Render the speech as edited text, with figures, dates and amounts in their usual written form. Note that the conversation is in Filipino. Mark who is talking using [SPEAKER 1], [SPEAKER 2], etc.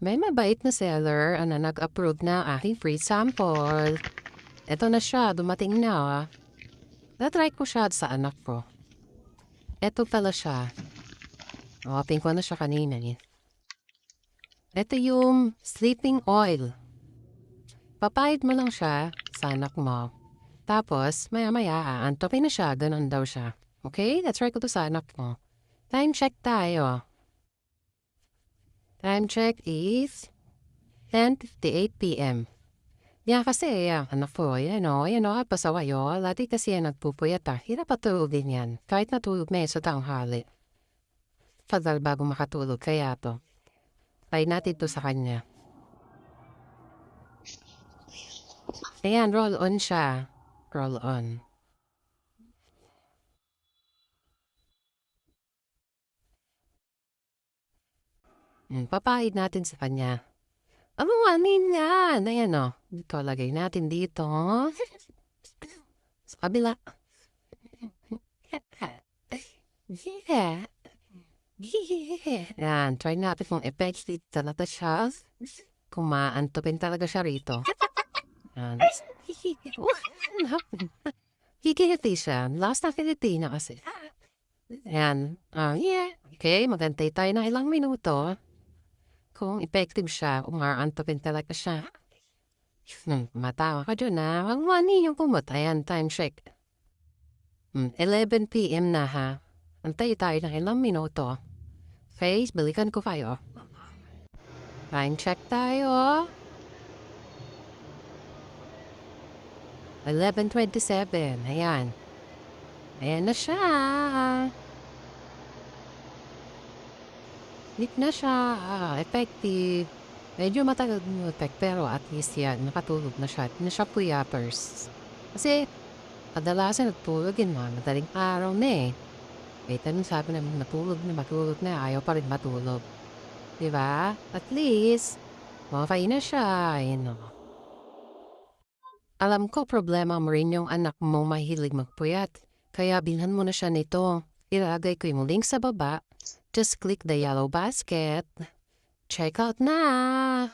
[SPEAKER 1] May mabait na seller na nag-approve na aking free sample. Eto na siya, dumating na. Na-try ko siya sa anak ko. Eto pala siya. Open ko na siya kanina eh. Eto yung sleeping oil. Papayad mo lang siya sa anak mo. Tapos, maya-maya, antopin na siya, ganun daw siya. Okay? Let's try ko to sa anak mo. Time check tayo. Time check is 10:58 p.m. Yan kasi, anak po, yan o, pasaway o. Lati kasi yan nagpupuyat Hirap patulogin yan. Kahit natulog na sa tanghali. Tagal bago makatulog, kaya to. Try natin to sa kanya. Ayan, roll on siya. Roll on. Papahid natin sa kanya. Anin yan. Ayan o. Dito, lagay natin dito. Sa kabila. Yan, try natin kung effective talaga siya. Kung maantupin talaga siya rito. Yan. Higihiti siya. Last na kiliti na kasi. Yan. Yeah. Okay, magantay tayo ng ilang minuto. Kung effective siya, kung maantupin talaga siya. Matawa ka dyan na. Huwag mani yung kumot. Ayan, time check. 11 p.m. na ha. Antay tayo ng ilang minuto. Okay, balikan ko kayo. Time check tayo. 11:27. Ayan. Ayan na siya. Lit na siya. Effective. Medyo matagal yung effect, pero at least yan, nakatulog na siya. Hindi na siya puyapers. Kasi, kadalasan natulog yun mga madaling araw na eh. Wait, anong sabi naman, matulog na, ayaw pa rin matulog. Diba? At least, okay na siya. Ayan o. Alam ko problema mo rin yung anak mo mahilig magpuyat. Kaya bilhan mo na siya nito. Ilagay ko yung link sa baba. Just click the yellow basket. Check out na!